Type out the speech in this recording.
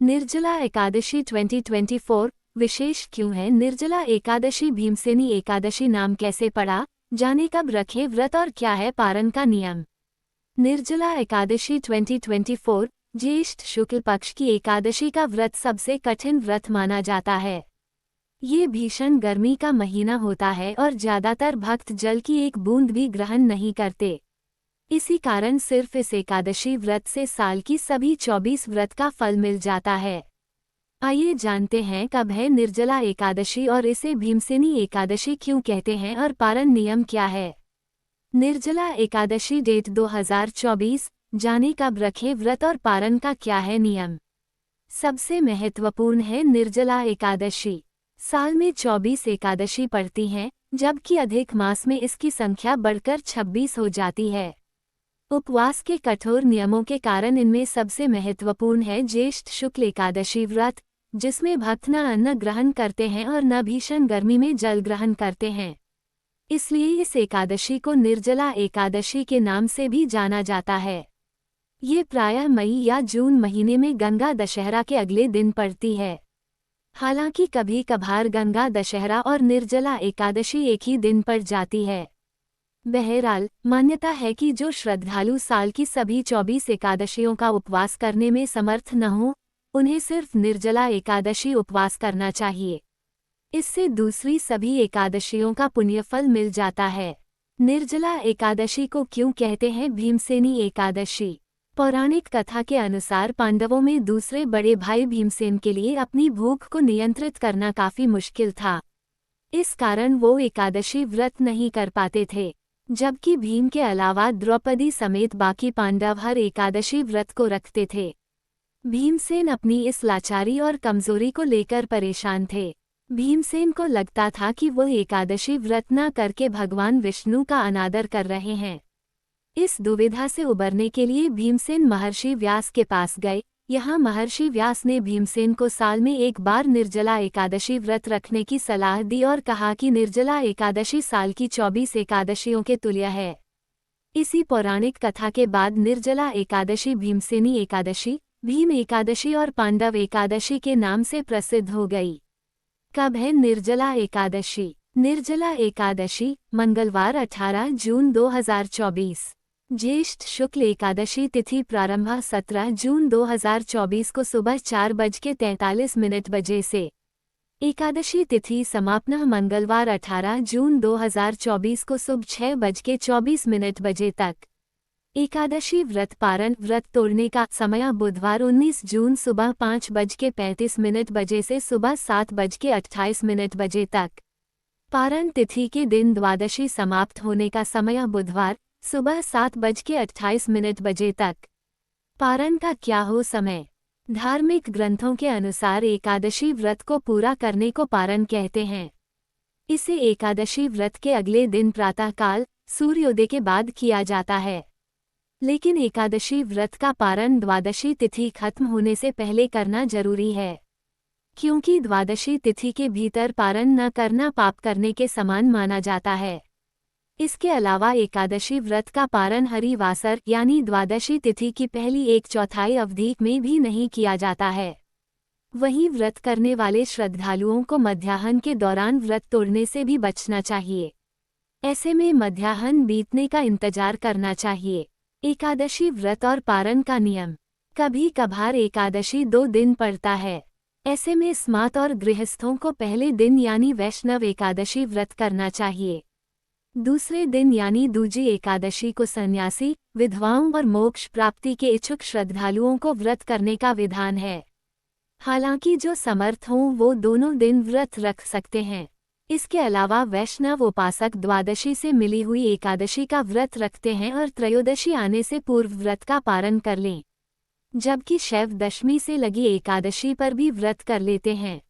निर्जला एकादशी 2024 विशेष क्यों है? निर्जला एकादशी भीमसेनी एकादशी नाम कैसे पड़ा? जाने कब रखें व्रत और क्या है पारण का नियम। निर्जला एकादशी 2024 ज्येष्ठ शुक्ल पक्ष की एकादशी का व्रत सबसे कठिन व्रत माना जाता है। ये भीषण गर्मी का महीना होता है और ज्यादातर भक्त जल की एक बूंद भी ग्रहण नहीं करते। इसी कारण सिर्फ इस एकादशी व्रत से साल की सभी 24 व्रत का फल मिल जाता है। आइए जानते हैं कब है निर्जला एकादशी और इसे भीमसेनी एकादशी क्यों कहते हैं और पारण नियम क्या है। निर्जला एकादशी डेट 2024 जाने कब रखें व्रत और पारण का क्या है नियम। सबसे महत्वपूर्ण है निर्जला एकादशी। साल में 24 एकादशी पड़ती हैं, जबकि अधिक मास में इसकी संख्या बढ़कर 26 हो जाती है। उपवास के कठोर नियमों के कारण इनमें सबसे महत्वपूर्ण है ज्येष्ठ शुक्ल एकादशी व्रत, जिसमें भक्त न अन्न ग्रहण करते हैं और न भीषण गर्मी में जल ग्रहण करते हैं। इसलिए इस एकादशी को निर्जला एकादशी के नाम से भी जाना जाता है। ये प्रायः मई या जून महीने में गंगा दशहरा के अगले दिन पड़ती है। हालांकि कभी कभार गंगा दशहरा और निर्जला एकादशी एक ही दिन पड़ जाती है। बहरहाल मान्यता है कि जो श्रद्धालु साल की सभी 24 एकादशियों का उपवास करने में समर्थ न हो, उन्हें सिर्फ निर्जला एकादशी उपवास करना चाहिए। इससे दूसरी सभी एकादशियों का पुण्यफल मिल जाता है। निर्जला एकादशी को क्यों कहते हैं भीमसेनी एकादशी? पौराणिक कथा के अनुसार पांडवों में दूसरे बड़े भाई भीमसेन के लिए अपनी भूख को नियंत्रित करना काफी मुश्किल था। इस कारण वो एकादशी व्रत नहीं कर पाते थे, जबकि भीम के अलावा द्रौपदी समेत बाकी पांडव हर एकादशी व्रत को रखते थे। भीमसेन अपनी इस लाचारी और कमजोरी को लेकर परेशान थे। भीमसेन को लगता था कि वो एकादशी व्रत न करके भगवान विष्णु का अनादर कर रहे हैं। इस दुविधा से उबरने के लिए भीमसेन महर्षि व्यास के पास गए। यहाँ महर्षि व्यास ने भीमसेन को साल में एक बार निर्जला एकादशी व्रत रखने की सलाह दी और कहा कि निर्जला एकादशी साल की 24 एकादशियों के तुल्य है। इसी पौराणिक कथा के बाद निर्जला एकादशी भीमसेनी एकादशी, भीम एकादशी और पांडव एकादशी के नाम से प्रसिद्ध हो गई। कब है निर्जला एकादशी? निर्जला एकादशी मंगलवार 18 जून 2024। ज्येष्ठ शुक्ल एकादशी तिथि प्रारंभ 17 जून 2024 को सुबह 4:43 से। एकादशी तिथि समापन मंगलवार 18 जून 2024 को सुबह 6:24 तक। एकादशी व्रत पारण व्रत तोड़ने का समय बुधवार 19 जून सुबह 5:35 से सुबह 7:28 तक। पारण तिथि के दिन द्वादशी समाप्त होने का समय बुधवार सुबह 7:28 तक। पारण का क्या हो समय? धार्मिक ग्रंथों के अनुसार एकादशी व्रत को पूरा करने को पारण कहते हैं। इसे एकादशी व्रत के अगले दिन प्रातःकाल सूर्योदय के बाद किया जाता है। लेकिन एकादशी व्रत का पारण द्वादशी तिथि खत्म होने से पहले करना जरूरी है, क्योंकि द्वादशी तिथि के भीतर पारण न करना पाप करने के समान माना जाता है। इसके अलावा एकादशी व्रत का पारण हरिवासर यानी द्वादशी तिथि की पहली 1/4 अवधि में भी नहीं किया जाता है। वहीं व्रत करने वाले श्रद्धालुओं को मध्याह्न के दौरान व्रत तोड़ने से भी बचना चाहिए। ऐसे में मध्याह्न बीतने का इंतजार करना चाहिए। एकादशी व्रत और पारण का नियम। कभी कभार एकादशी 2 दिन पड़ता है। ऐसे में स्मार्त और गृहस्थों को पहले दिन यानी वैष्णव एकादशी व्रत करना चाहिए। दूसरे दिन यानी दूजी एकादशी को सन्यासी, विधवाओं और मोक्ष प्राप्ति के इच्छुक श्रद्धालुओं को व्रत करने का विधान है। हालांकि जो समर्थ हों वो दोनों दिन व्रत रख सकते हैं। इसके अलावा वैष्णव उपासक द्वादशी से मिली हुई एकादशी का व्रत रखते हैं और त्रयोदशी आने से पूर्व व्रत का पारण कर लें, जबकि शैव दशमी से लगी एकादशी पर भी व्रत कर लेते हैं।